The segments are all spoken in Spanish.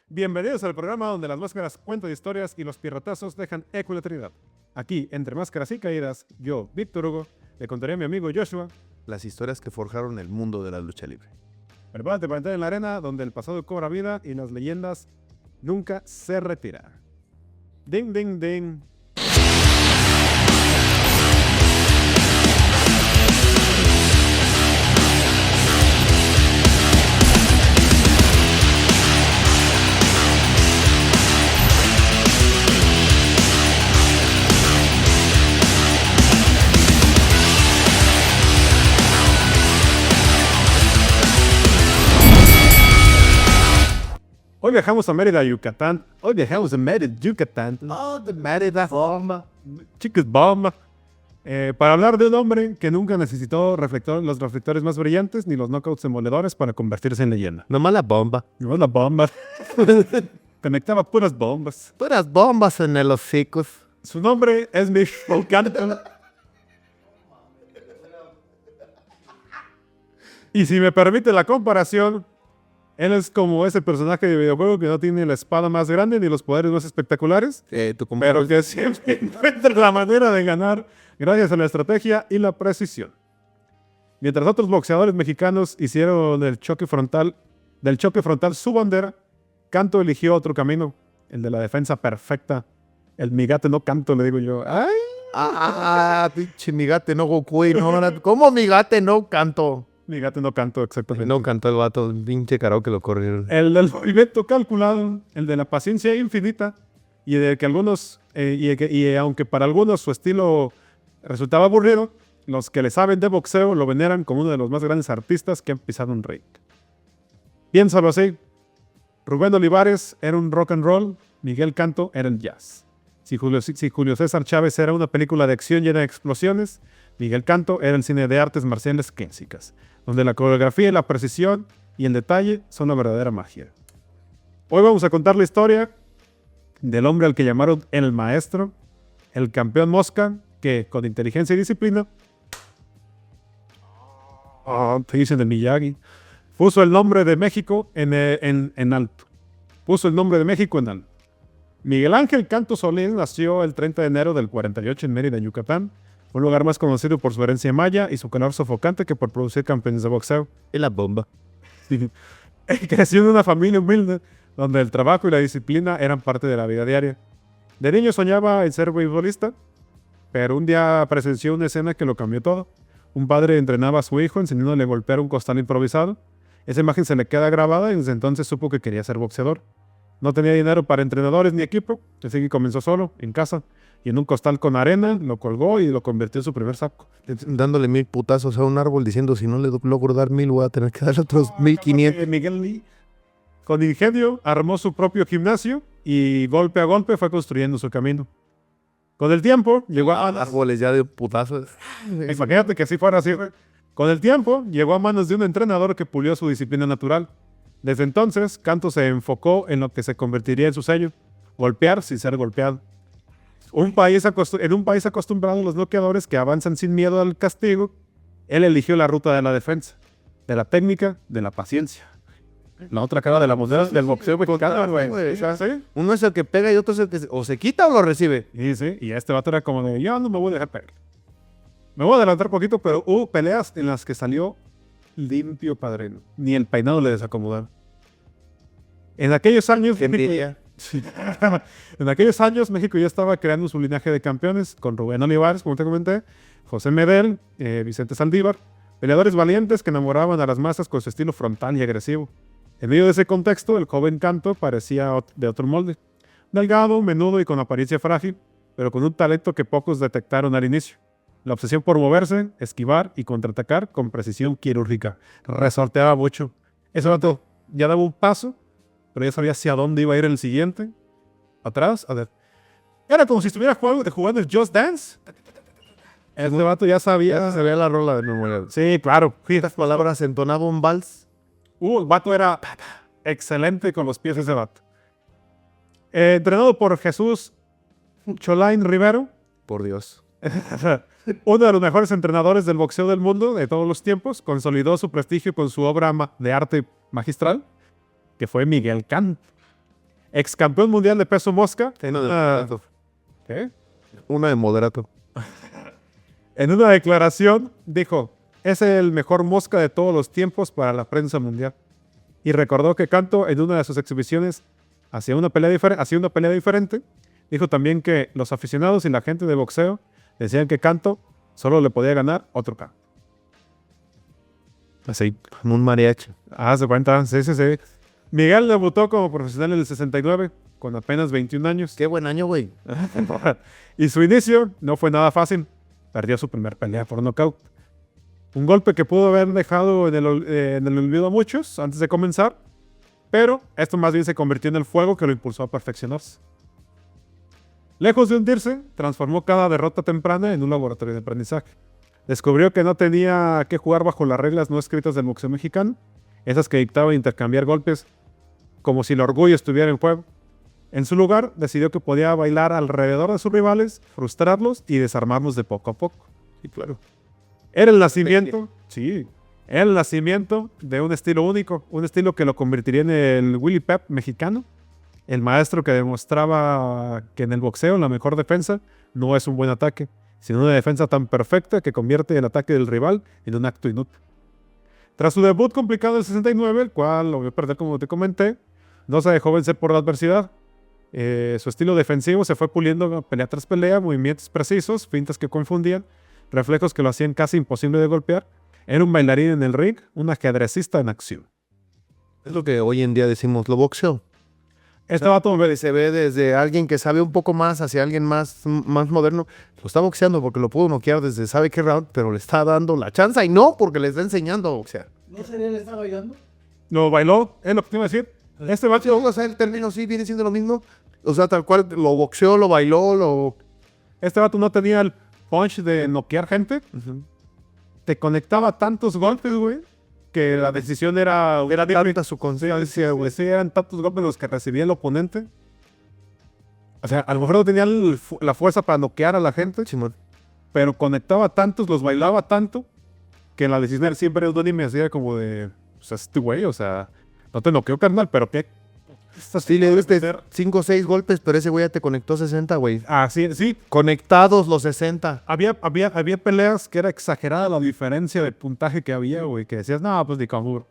Bienvenidos al programa donde las máscaras cuentan historias y los pierrotazos dejan eco en la eternidad. Aquí, entre máscaras y caídas, yo, Víctor Hugo, le contaré a mi amigo Joshua las historias que forjaron el mundo de la lucha libre. prepárate para entrar en la arena donde el pasado cobra vida y las leyendas nunca se retiran. Ding, ding, ding. Hoy viajamos a Mérida, Yucatán. Hoy viajamos a Mérida, Yucatán. Oh, de Mérida. Bomba. Chicas bomba. Para hablar de un hombre que nunca necesitó los reflectores más brillantes ni los knockouts demoledores para convertirse en leyenda. Nomás la bomba. No la bomba. Conectaba puras bombas. Puras bombas en el hocicos. Su nombre es Miguel Canto. Y si me permite la comparación, él es como ese personaje de videojuego que no tiene la espada más grande ni los poderes más espectaculares, pero que siempre encuentra la manera de ganar gracias a la estrategia y la precisión. Mientras otros boxeadores mexicanos hicieron del choque frontal su bandera, Canto eligió otro camino, el de la defensa perfecta. El migate no canto, le digo yo. ¡Ay! Pinche migate no Goku. No, ¿cómo migate no canto? Migate no canto, exactamente. No cantó el vato, pinche karaoke lo corrieron. El del movimiento calculado, el de la paciencia infinita, y de que algunos, aunque para algunos su estilo resultaba aburrido, los que le saben de boxeo lo veneran como uno de los más grandes artistas que han pisado un ring. Piénsalo así. Rubén Olivares era un rock and roll, Miguel Canto era el jazz. Si Julio César Chávez era una película de acción llena de explosiones, Miguel Canto era el cine de artes marciales clásicas, donde la coreografía y la precisión y el detalle son la verdadera magia. Hoy vamos a contar la historia del hombre al que llamaron el maestro, el campeón mosca, que con inteligencia y disciplina, te dicen de Miyagi, puso el nombre de México en alto. Puso el nombre de México en alto. Miguel Ángel Canto Solís nació el 30 de enero del 48 en Mérida, Yucatán, un lugar más conocido por su herencia maya y su calor sofocante que por producir campeones de boxeo. Y la bomba. Sí. Creció en una familia humilde, donde el trabajo y la disciplina eran parte de la vida diaria. De niño soñaba en ser beisbolista, pero un día presenció una escena que lo cambió todo. Un padre entrenaba a su hijo enseñándole a golpear un costal improvisado. Esa imagen se le queda grabada y desde entonces supo que quería ser boxeador. No tenía dinero para entrenadores ni equipo, así que comenzó solo, en casa, y en un costal con arena, lo colgó y lo convirtió en su primer saco. Dándole 1000 putazos a un árbol diciendo, si no le logro dar 1000, voy a tener que darle otros 1500. Miguel Lee, con ingenio, armó su propio gimnasio y golpe a golpe fue construyendo su camino. Con el tiempo, llegó a árboles ya de putazos. Imagínate que así fuera así. Con el tiempo, llegó a manos de un entrenador que pulió su disciplina natural. Desde entonces, Canto se enfocó en lo que se convertiría en su sello, golpear sin ser golpeado. En un país acostumbrado a los noqueadores que avanzan sin miedo al castigo, él eligió la ruta de la defensa, de la técnica, de la paciencia. La otra cara de la moneda del boxeo mexicano, güey. ¿Sí? Uno es el que pega y otro es el que o se quita o lo recibe. Sí, y este vato era como de, yo no me voy a dejar pegar. Me voy a adelantar poquito, pero hubo peleas en las que salió limpio padrino. Ni el peinado le desacomodaba. En aquellos años, México ya estaba creando su linaje de campeones con Rubén Olivares, como te comenté, José Medel, Vicente Saldívar, peleadores valientes que enamoraban a las masas con su estilo frontal y agresivo. En medio de ese contexto, el joven Canto parecía de otro molde. Delgado, menudo y con apariencia frágil, pero con un talento que pocos detectaron al inicio. La obsesión por moverse, esquivar y contraatacar con precisión quirúrgica. Resorteaba mucho. Ese vato ya daba un paso, pero ya sabía hacia dónde iba a ir el siguiente. Atrás, a ver. Era como si estuviera jugando el Just Dance. Este vato ya sabía. Se veía la rola de memoria. Sí, claro. Estas palabras entonaba un vals. El vato era excelente con los pies ese vato. Entrenado por Jesús Cholain Rivero. Por Dios. Uno de los mejores entrenadores del boxeo del mundo de todos los tiempos, consolidó su prestigio con su obra de arte magistral, que fue Miguel Canto. ex campeón mundial de peso mosca. Una de moderato. ¿Qué? Una de moderato. En una declaración dijo, es el mejor mosca de todos los tiempos para la prensa mundial. Y recordó que Kanto en una de sus exhibiciones hacía una pelea diferente. Dijo también que los aficionados y la gente de boxeo decían que Kanto solo le podía ganar otro Kanto. Así, como un mariachi. Se cuenta, sí. Miguel debutó como profesional en el 69, con apenas 21 años. Qué buen año, güey. Y su inicio no fue nada fácil. Perdió su primer pelea por nocaut. Un golpe que pudo haber dejado en el olvido a muchos antes de comenzar, pero esto más bien se convirtió en el fuego que lo impulsó a perfeccionarse. Lejos de hundirse, transformó cada derrota temprana en un laboratorio de aprendizaje. Descubrió que no tenía que jugar bajo las reglas no escritas del boxeo mexicano, esas que dictaban intercambiar golpes como si el orgullo estuviera en juego. En su lugar, decidió que podía bailar alrededor de sus rivales, frustrarlos y desarmarlos de poco a poco. Sí, claro. Era el nacimiento de un estilo único, un estilo que lo convertiría en el Willy Pep mexicano, el maestro que demostraba que en el boxeo la mejor defensa no es un buen ataque, sino una defensa tan perfecta que convierte el ataque del rival en un acto inútil. Tras su debut complicado en el 69, el cual lo vio perder como te comenté, no se dejó vencer por la adversidad. Su estilo defensivo se fue puliendo pelea tras pelea, movimientos precisos, fintas que confundían, reflejos que lo hacían casi imposible de golpear. Era un bailarín en el ring, un ajedrecista en acción. Es lo que hoy en día decimos, lo boxeo. Este vato Se ve desde alguien que sabe un poco más hacia alguien más moderno. Lo está boxeando porque lo pudo noquear desde sabe qué round, pero le está dando la chance y no porque le está enseñando a boxear. ¿No sería le está bailando? lo bailó, es lo que te iba a decir. Este vato, O sea, el término sí viene siendo lo mismo. O sea, tal cual lo boxeó, lo bailó, este vato no tenía el punch de noquear gente. Te conectaba tantos golpes, güey, que la decisión era tanta su conciencia, güey. Sí, eran tantos golpes los que recibía el oponente. O sea, a lo mejor no tenía la fuerza para noquear a la gente, Simón. pero conectaba tantos, los bailaba tanto, que la decisión era siempre unánime, hacía como de, o sea, este güey, o sea, no te noqueó, carnal, pero qué. Sí, le diste 5 o 6 golpes, pero ese güey ya te conectó 60, güey. Ah, sí, sí. Conectados los 60. Había peleas que era exagerada la diferencia de puntaje que había, güey, que decías, no, pues ni conjuro.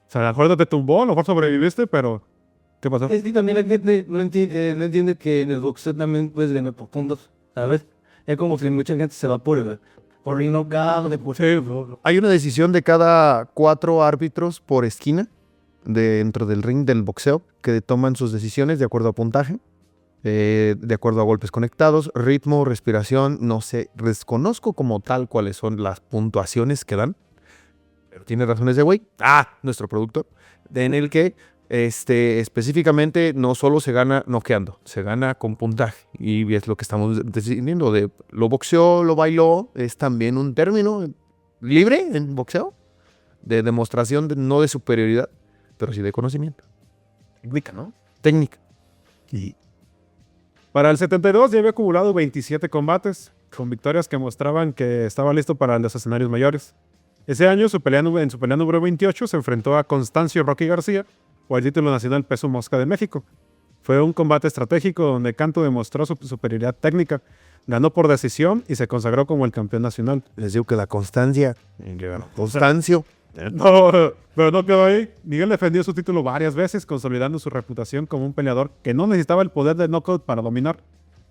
O sea, a lo mejor no te tumbó, a lo mejor sobreviviste, pero ¿qué pasó? Es que también la gente no entiende que en el boxeo también puedes ganar por puntos, ¿sabes? Es como que mucha gente se va por el knockout, de por Hay una decisión de cada 4 árbitros por esquina dentro del ring del boxeo que toman sus decisiones de acuerdo a puntaje, de acuerdo a golpes conectados, ritmo, respiración. No sé, desconozco como tal cuáles son las puntuaciones que dan, pero tiene razón ese güey, nuestro productor, en el que específicamente no solo se gana noqueando, se gana con puntaje. Y es lo que estamos decidiendo de lo boxeó, lo bailó, es también un término libre en boxeo de demostración no de superioridad, pero sí de conocimiento. Técnica, ¿no? Técnica. Y para el 72 ya había acumulado 27 combates, con victorias que mostraban que estaba listo para los escenarios mayores. Ese año, en su pelea número 28, se enfrentó a Constancio Rocky García por el título nacional peso mosca de México. Fue un combate estratégico donde Kanto demostró su superioridad técnica, ganó por decisión y se consagró como el campeón nacional. Les digo que la constancia. Constancio. No, pero no quedó ahí. Miguel defendió su título varias veces, consolidando su reputación como un peleador que no necesitaba el poder del knockout para dominar,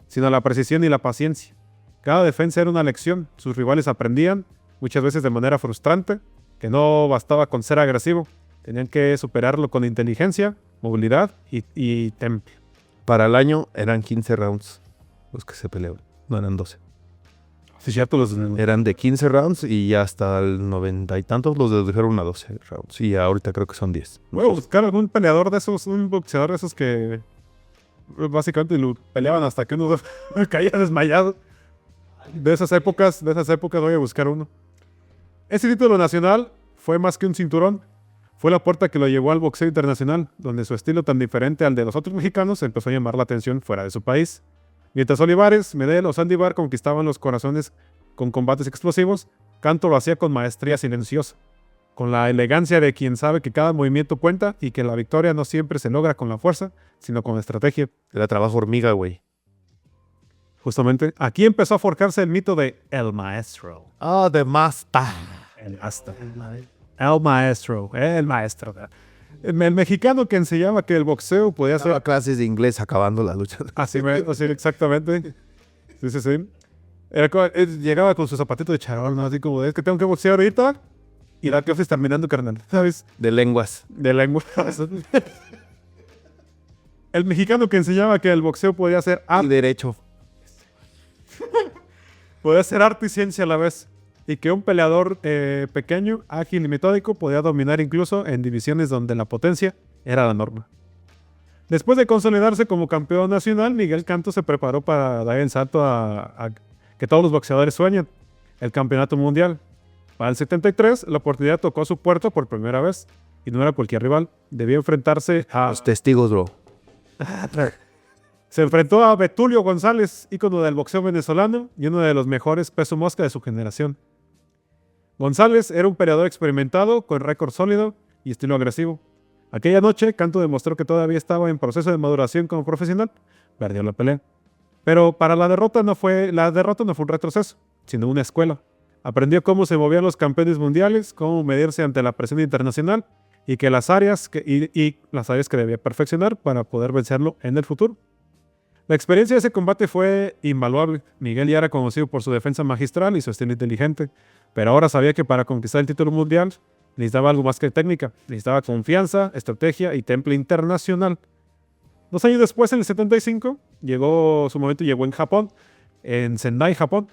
sino la precisión y la paciencia. Cada defensa era una lección. Sus rivales aprendían, muchas veces de manera frustrante, que no bastaba con ser agresivo. Tenían que superarlo con inteligencia, movilidad y temple. Para el año eran 15 rounds los que se peleaban, no eran 12. Sí, cierto, Eran de 15 rounds y ya hasta el 90 y tantos los redujeron a 12 rounds. Y ahorita creo que son 10. Voy a buscar algún peleador de esos, un boxeador de esos que básicamente lo peleaban hasta que uno caía desmayado. De esas épocas voy a buscar uno. Ese título nacional fue más que un cinturón. Fue la puerta que lo llevó al boxeo internacional, donde su estilo tan diferente al de los otros mexicanos empezó a llamar la atención fuera de su país. Mientras Olivares, Medel o Sandívar conquistaban los corazones con combates explosivos, Kanto lo hacía con maestría silenciosa. con la elegancia de quien sabe que cada movimiento cuenta y que la victoria no siempre se logra con la fuerza, sino con estrategia. Era trabajo hormiga, güey. Justamente, aquí empezó a forjarse el mito de El Maestro. Ah, de Master. El Maestro. El Maestro. El Maestro. El mexicano que enseñaba que el boxeo podía ser... Daba clases de inglés acabando la lucha. Así exactamente. Sí, sí, sí. Él llegaba con su zapatito de charol, ¿no? Así como, es que tengo que boxear ahorita y la clase está terminando, carnal. ¿Sabes? De lenguas. De lengua. El mexicano que enseñaba que el boxeo podía ser Y derecho. arte y ciencia a la vez. Y que un peleador pequeño, ágil y metódico podía dominar incluso en divisiones donde la potencia era la norma. Después de consolidarse como campeón nacional, Miguel Canto se preparó para dar el salto a que todos los boxeadores sueñan, el campeonato mundial. Para el 73, la oportunidad tocó a su puerta por primera vez, y no era cualquier rival. Debía enfrentarse a... Los testigos, bro. Se enfrentó a Betulio González, ícono del boxeo venezolano y uno de los mejores peso mosca de su generación. González era un peleador experimentado, con récord sólido y estilo agresivo. Aquella noche, Canto demostró que todavía estaba en proceso de maduración como profesional. Perdió la pelea. Pero para la derrota no fue un retroceso, sino una escuela. Aprendió cómo se movían los campeones mundiales, cómo medirse ante la presión internacional y las áreas que debía perfeccionar para poder vencerlo en el futuro. La experiencia de ese combate fue invaluable. Miguel ya era conocido por su defensa magistral y su estilo inteligente, pero ahora sabía que para conquistar el título mundial necesitaba algo más que técnica. Necesitaba confianza, estrategia y temple internacional. 2 años después, en el 75, llegó en Japón, en Sendai, Japón,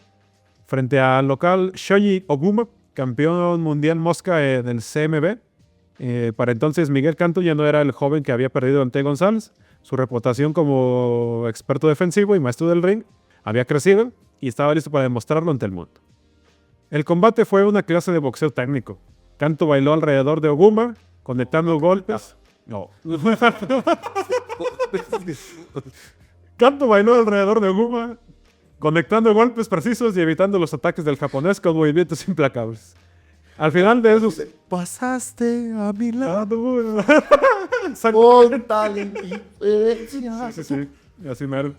frente al local Shoji Oguma, campeón mundial mosca del CMB. Para entonces, Miguel Canto ya no era el joven que había perdido ante González. Su reputación como experto defensivo y maestro del ring había crecido y estaba listo para demostrarlo ante el mundo. El combate fue una clase de boxeo técnico. Canto bailó alrededor de Oguma, conectando golpes. No. Canto bailó alrededor de Oguma, conectando golpes precisos y evitando los ataques del japonés con movimientos implacables. Al final de eso, Pasaste a mi lado. Exacto. Con tal indiferencia. Sí. Así mero.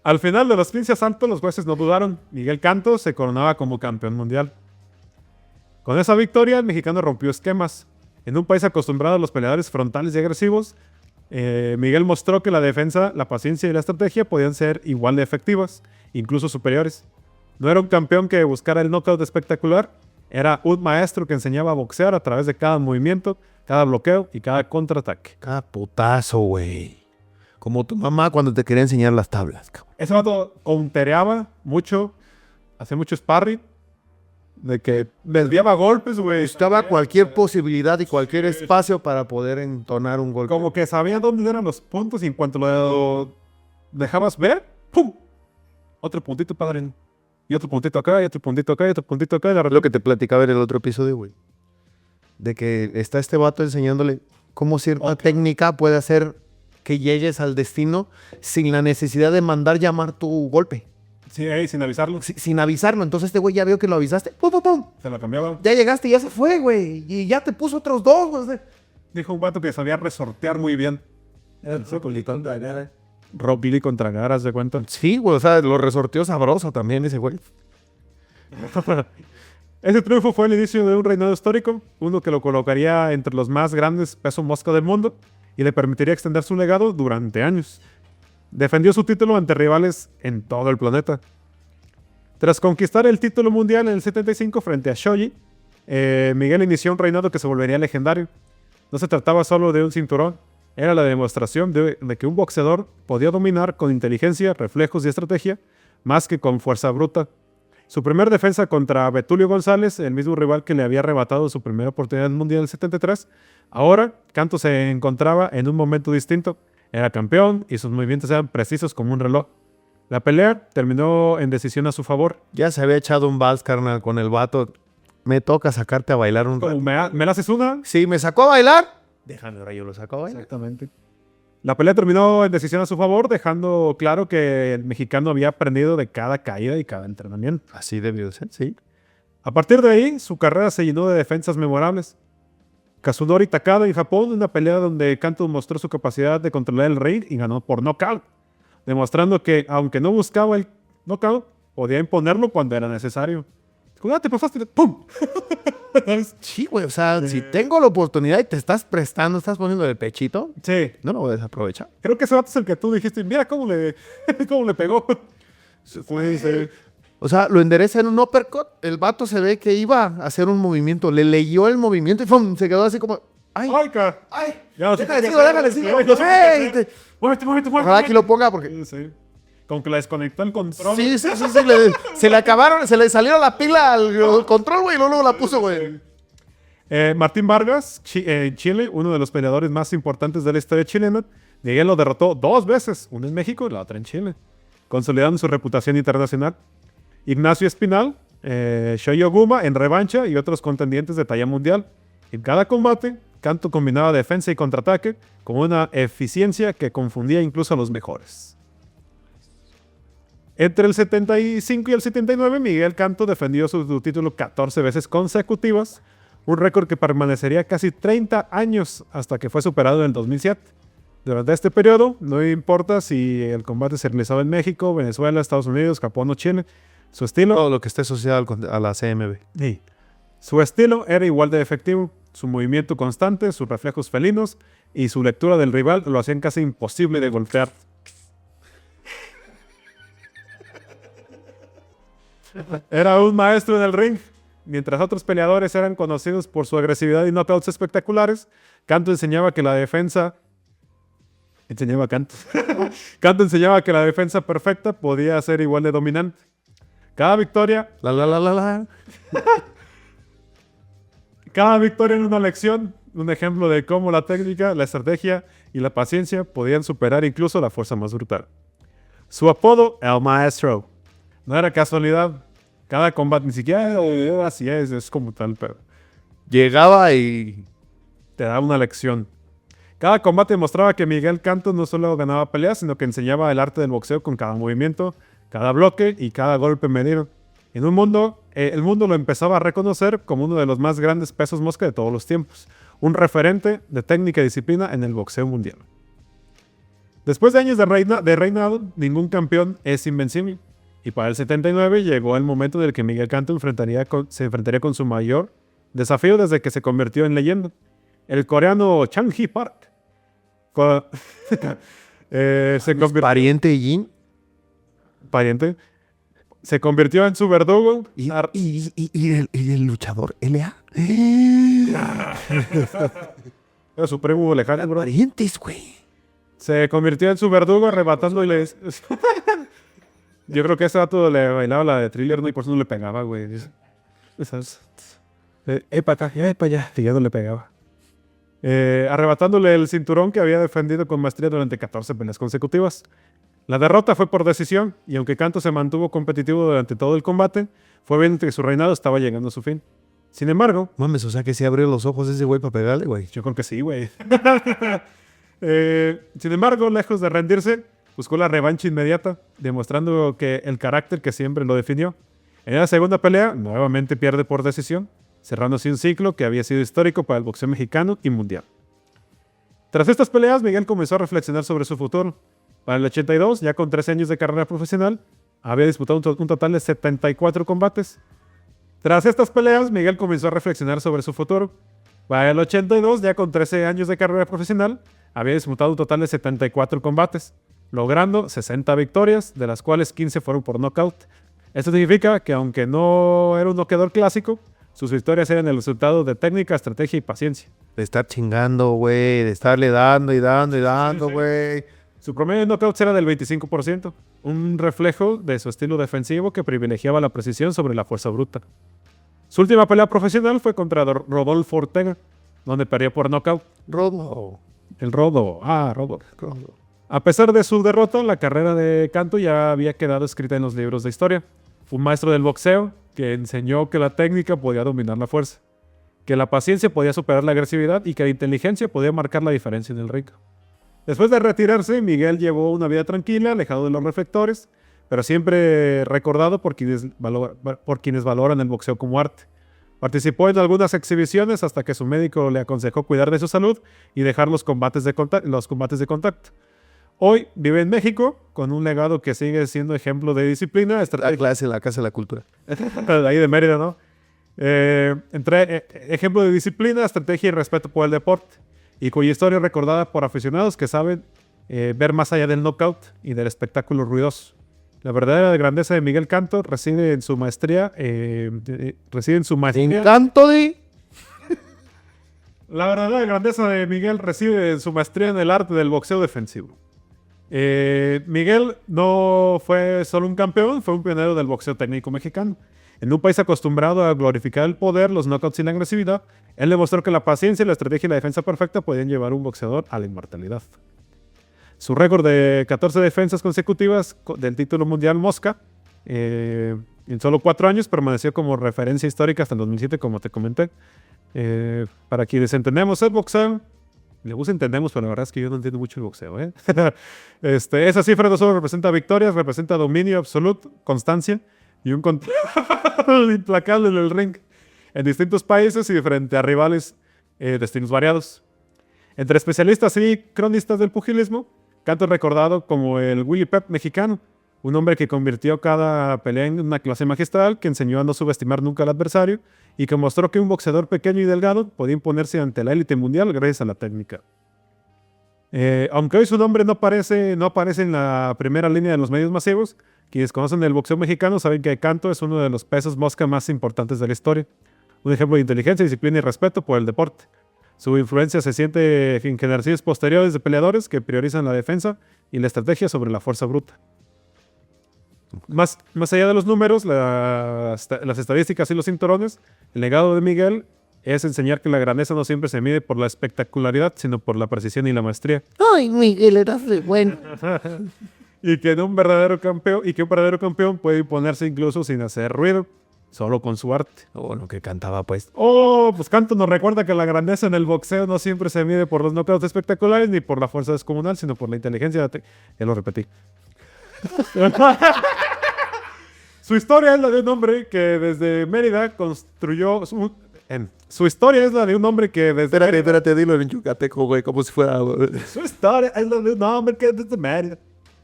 Al final de los 15 asaltos, los jueces no dudaron. Miguel Canto se coronaba como campeón mundial. Con esa victoria, el mexicano rompió esquemas. En un país acostumbrado a los peleadores frontales y agresivos, Miguel mostró que la defensa, la paciencia y la estrategia podían ser igual de efectivas, incluso superiores. No era un campeón que buscara el knockout espectacular, era un maestro que enseñaba a boxear a través de cada movimiento, cada bloqueo y cada contraataque. Cada putazo, güey. Como tu mamá cuando te quería enseñar las tablas, cabrón. Ese vato countereaba mucho, hacía mucho sparring, de que desviaba golpes, güey. Buscaba cualquier posibilidad y cualquier espacio para poder entonar un golpe. Como que sabía dónde eran los puntos y en cuanto lo dejabas ver, ¡pum! Otro puntito, padre. Y otro puntito acá, y otro puntito acá, y otro puntito acá. Y de Lo que te platicaba en el otro episodio, güey. De que está este vato enseñándole cómo cierta técnica puede hacer que llegues al destino sin la necesidad de mandar llamar tu golpe. Sí, sin avisarlo. Sin avisarlo. Entonces este güey ya vio que lo avisaste. ¡Pum, pum, pum! Se lo cambiaba. Ya llegaste y ya se fue, güey. Y ya te puso otros 2, güey. Dijo un vato que sabía resortear muy bien. Era el Billy contra Gara. Rob Billy contra Garas, de cuenta. Sí, güey. O sea, lo resorteó sabroso también ese güey. Ese triunfo fue el inicio de un reinado histórico, uno que lo colocaría entre los más grandes peso mosca del mundo y le permitiría extender su legado durante años. Defendió su título ante rivales en todo el planeta. Tras conquistar el título mundial en el 75 frente a Shoji, Miguel inició un reinado que se volvería legendario. No se trataba solo de un cinturón, era la demostración de que un boxeador podía dominar con inteligencia, reflejos y estrategia, más que con fuerza bruta. Su primer defensa contra Betulio González, el mismo rival que le había arrebatado su primera oportunidad mundial en el 73, ahora Canto se encontraba en un momento distinto. Era campeón y sus movimientos eran precisos como un reloj. La pelea terminó en decisión a su favor. Ya se había echado un vals, carnal, con el vato. Me toca sacarte a bailar un rato. ¿Me la haces una? Sí, me sacó a bailar. Déjame, ahora yo lo saco a bailar. Exactamente. La pelea terminó en decisión a su favor, dejando claro que el mexicano había aprendido de cada caída y cada entrenamiento. Así debió de ser, sí. A partir de ahí, su carrera se llenó de defensas memorables. Kazunori Takada en Japón, una pelea donde Kanto mostró su capacidad de controlar el ring y ganó por knockout, demostrando que, aunque no buscaba el knockout, podía imponerlo cuando era necesario. Cuidado, te pasaste, ¡pum! Sí, güey, o sea, si tengo la oportunidad y te estás prestando, estás poniendo el pechito, Sí, no lo voy a desaprovechar. creo que ese vato es el que tú dijiste, mira cómo le, cómo le pegó. Fue, sí. O sea, lo endereza en un uppercut, el vato se ve que iba a hacer un movimiento, le leyó el movimiento y ¡pum! Se quedó así como, ¡ay! ¡Ay, ca! ¡Ay! Ya, Déjale, sigo, déjale, sigo. Sí, no sé. ¡Ey! Muévete, muévete, muévete. Ojalá que lo ponga porque... Sí. Como que la desconectó el control. Sí, se le acabaron, se le salió la pila al control, güey, y luego la puso, güey. Martín Vargas, en Chile, uno de los peleadores más importantes de la historia chilena, Miguel lo derrotó 2 veces, una en México y la otra en Chile, consolidando su reputación internacional. Ignacio Espinal, Shoyo Guma en revancha y otros contendientes de talla mundial. En cada combate, Kanto combinaba defensa y contraataque con una eficiencia que confundía incluso a los mejores. Entre el 75 y el 79, Miguel Kanto defendió su título 14 veces consecutivas, un récord que permanecería casi 30 años hasta que fue superado en el 2007. Durante este periodo, no importa si el combate se realizaba en México, Venezuela, Estados Unidos, Japón o Chile, su estilo, Todo lo que esté asociado a la CMB. sí, su estilo era igual de efectivo. Su movimiento constante, sus reflejos felinos y su lectura del rival lo hacían casi imposible de golpear. Era un maestro en el ring. Mientras otros peleadores eran conocidos por su agresividad y knockouts espectaculares, Kanto enseñaba que la defensa... Kanto enseñaba que la defensa perfecta podía ser igual de dominante. Cada victoria... Cada victoria era una lección, un ejemplo de cómo la técnica, la estrategia y la paciencia podían superar incluso la fuerza más brutal. Su apodo, El Maestro, no era casualidad. Cada combate, ni siquiera así es como tal, pero Llegaba y... te da una lección. Cada combate mostraba que Miguel Kanto no solo ganaba peleas, sino que enseñaba el arte del boxeo con cada movimiento, cada bloque y cada golpe medido. En un mundo, el mundo lo empezaba a reconocer como uno de los más grandes pesos mosca de todos los tiempos, un referente de técnica y disciplina en el boxeo mundial. Después de años de reinado, ningún campeón es invencible, y para el 79 llegó el momento en el que Miguel Kanto se enfrentaría con su mayor desafío desde que se convirtió en leyenda, el coreano Chang-hee Park. Se convirtió... Pariente Jin. Pariente. Se convirtió en su verdugo. Y el luchador LA. Era su primo lejano, bro. Parientes, güey. Se convirtió en su verdugo arrebatándole. Yo creo que ese vato le bailaba la de Thriller, ¿no? Y por eso no le pegaba, güey. Para acá, para allá. Y ya no le pegaba. Arrebatándole el cinturón que había defendido con maestría durante 14 peleas consecutivas. La derrota fue por decisión, y aunque Kanto se mantuvo competitivo durante todo el combate, fue evidente que su reinado estaba llegando a su fin. Sin embargo... Mames, o sea que sí abrió los ojos ese güey para pegarle, güey. Yo creo que sí, güey. Sin embargo, lejos de rendirse, buscó la revancha inmediata, demostrando que el carácter que siempre lo definió. En la segunda pelea, nuevamente pierde por decisión, cerrando así un ciclo que había sido histórico para el boxeo mexicano y mundial. Tras estas peleas, Miguel comenzó a reflexionar sobre su futuro. Para el 82, ya con 13 años de carrera profesional, había disputado un total de 74 combates. Tras estas peleas, Miguel comenzó a reflexionar sobre su futuro. Para el 82, ya con 13 años de carrera profesional, había disputado un total de 74 combates, logrando 60 victorias, de las cuales 15 fueron por nocaut. Esto significa que aunque no era un noqueador clásico, sus victorias eran el resultado de técnica, estrategia y paciencia. De estar chingando, güey. De estarle dando y dando y dando, Sí. güey. Su promedio de knockouts era del 25%, un reflejo de su estilo defensivo que privilegiaba la precisión sobre la fuerza bruta. Su última pelea profesional fue contra Rodolfo Ortega, donde perdió por knockout. Rodo. El Rodo. Rodo. A pesar de su derrota, la carrera de Kanto ya había quedado escrita en los libros de historia. Fue un maestro del boxeo que enseñó que la técnica podía dominar la fuerza, que la paciencia podía superar la agresividad y que la inteligencia podía marcar la diferencia en el ring. Después de retirarse, Miguel llevó una vida tranquila, alejado de los reflectores, pero siempre recordado por quienes valoran el boxeo como arte. Participó en algunas exhibiciones hasta que su médico le aconsejó cuidar de su salud y dejar los combates de contacto. Hoy vive en México con un legado que sigue siendo ejemplo de disciplina, La estrategia. clase, la Casa de la Cultura. De ahí de Mérida, ¿no? Ejemplo de disciplina, estrategia y respeto por el deporte, y cuya historia es recordada por aficionados que saben ver más allá del knockout y del espectáculo ruidoso. La verdadera grandeza de Miguel Canto reside en su maestría. Encanto de... La verdadera grandeza de Miguel reside en su maestría en el arte del boxeo defensivo. Miguel no fue solo un campeón, fue un pionero del boxeo técnico mexicano. En un país acostumbrado a glorificar el poder, los knockouts y la agresividad, él demostró que la paciencia, la estrategia y la defensa perfecta podían llevar a un boxeador a la inmortalidad. Su récord de 14 defensas consecutivas del título mundial Mosca, en solo 4 años, permaneció como referencia histórica hasta el 2007, como te comenté. Para quienes entendemos el boxeo, entendemos, pero la verdad es que yo no entiendo mucho el boxeo. Esa cifra no solo representa victorias, representa dominio absoluto, constancia y un control implacable en el ring, en distintos países y frente a rivales de estilos variados. Entre especialistas y cronistas del pugilismo, Canto es recordado como el Willy Pep mexicano, un hombre que convirtió cada pelea en una clase magistral, que enseñó a no subestimar nunca al adversario y que mostró que un boxeador pequeño y delgado podía imponerse ante la élite mundial gracias a la técnica. Aunque hoy su nombre no aparece en la primera línea de los medios masivos, quienes conocen el boxeo mexicano saben que Canto es uno de los pesos mosca más importantes de la historia. Un ejemplo de inteligencia, disciplina y respeto por el deporte. Su influencia se siente en generaciones posteriores de peleadores que priorizan la defensa y la estrategia sobre la fuerza bruta. Más allá de los números, las estadísticas y los cinturones, el legado de Miguel es enseñar que la grandeza no siempre se mide por la espectacularidad, sino por la precisión y la maestría. Ay, Miguel, eras de bueno. Y que un verdadero campeón puede imponerse incluso sin hacer ruido, solo con su arte. O lo que cantaba, pues. Pues Canto nos recuerda que la grandeza en el boxeo no siempre se mide por los knockouts espectaculares ni por la fuerza descomunal, sino por la inteligencia. Ya lo repetí. Su historia es la de un hombre que desde Mérida construyó... Su historia es la de un hombre que desde... Espérate, dilo en yucateco, güey, como si fuera... Su historia es la de un hombre que desde Mérida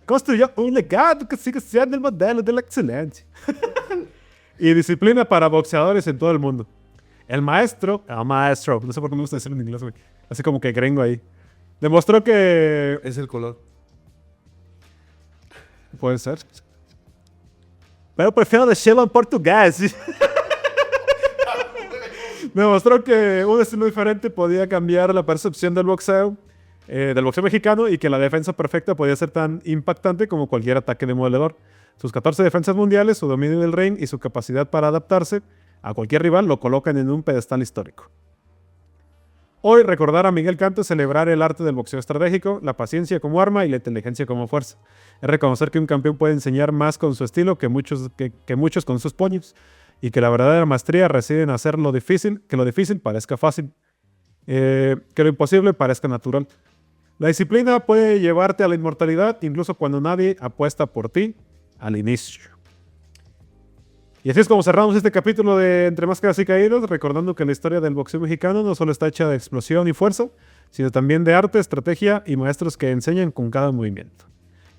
construyó un legado que sigue siendo el modelo de la excelencia y disciplina para boxeadores en todo el mundo. El maestro, no sé por qué me gusta decirlo en inglés, güey, así como que gringo ahí, demostró que... Es el color. Puede ser. Pero prefiero decirlo en portugués. Demostró que un estilo diferente podía cambiar la percepción del boxeo mexicano y que la defensa perfecta podía ser tan impactante como cualquier ataque demoledor. Sus 14 defensas mundiales, su dominio del ring y su capacidad para adaptarse a cualquier rival lo colocan en un pedestal histórico. Hoy, recordar a Miguel Canto es celebrar el arte del boxeo estratégico, la paciencia como arma y la inteligencia como fuerza. Es reconocer que un campeón puede enseñar más con su estilo que muchos con sus puños, y que la verdadera maestría reside en hacer que lo difícil parezca fácil, que lo imposible parezca natural. La disciplina puede llevarte a la inmortalidad, incluso cuando nadie apuesta por ti al inicio. Y así es como cerramos este capítulo de Entre Máscaras y Caídos, recordando que la historia del boxeo mexicano no solo está hecha de explosión y fuerza, sino también de arte, estrategia y maestros que enseñan con cada movimiento.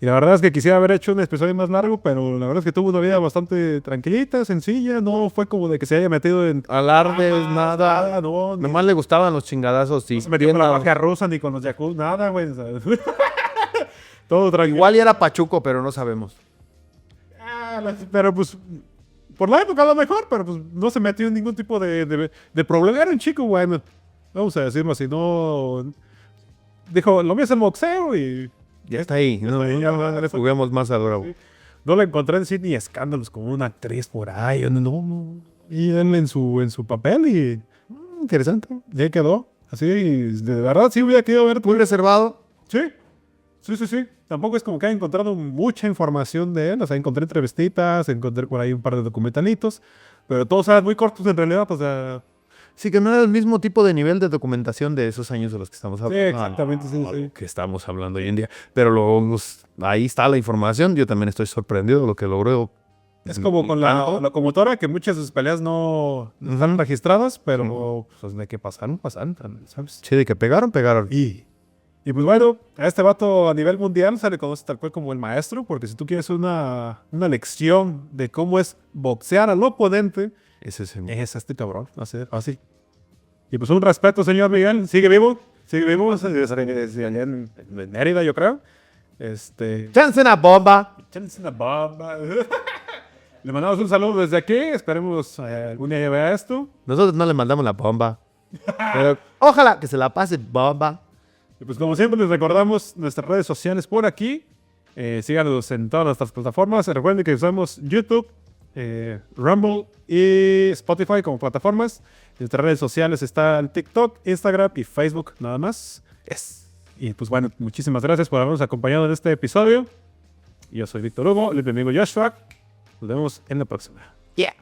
Y la verdad es que quisiera haber hecho un episodio más largo, pero la verdad es que tuvo una vida bastante tranquilita, sencilla, no fue como de que se haya metido en Alardes, nada. no, Nomás le gustaban los chingadazos. no se metió con la mafia rusa ni con los yakuza, nada, güey. O sea, todo tranquilo. Igual ya era Pachuco, pero no sabemos. Pero pues, por la época a lo mejor, pero pues no se metió en ningún tipo de problema. Era un chico bueno, vamos a decirlo así, no... Dijo, lo mío es el boxeo y... Ya está ahí. No, juguemos más a Bravo. No le encontré en sí ni escándalos como una actriz por ahí. No. Y él en su papel y... Interesante. Ya quedó. Así, de verdad, sí hubiera querido ver... Muy reservado. Sí. Tampoco es como que haya encontrado mucha información de él. O sea, encontré entrevistitas, encontré por ahí un par de documentalitos, pero todos eran muy cortos en realidad. O sea, Sí, que no era el mismo tipo de nivel de documentación de esos años de los que estamos Sí, hablando. exactamente, sí, sí. Que estamos hablando hoy en día. Pero ahí está la información. Yo también estoy sorprendido de lo que logró. Es como con la locomotora, que muchas de sus peleas no están registradas, pero pues, de que pasaron, ¿sabes? Sí, de que pegaron. Y pues bueno, a este vato a nivel mundial se le conoce tal cual como el maestro, porque si tú quieres una lección de cómo es boxear al oponente, Ese es el... es este cabrón, así. Y pues un respeto, señor Miguel, sigue vivo, desde allá en Mérida, yo creo. ¡Chance una bomba! Échense una bomba. Le mandamos un saludo desde aquí, esperemos algún día vea esto. Nosotros no le mandamos la bomba. Pero ojalá que se la pase bomba. Y pues como siempre les recordamos nuestras redes sociales por aquí. Síganos en todas nuestras plataformas. Recuerden que usamos YouTube, Rumble y Spotify como plataformas. En nuestras redes sociales están TikTok, Instagram y Facebook nada más. Y pues bueno, muchísimas gracias por habernos acompañado en este episodio. Yo soy Víctor Hugo, el amigo Joshua. Nos vemos en la próxima. Yeah.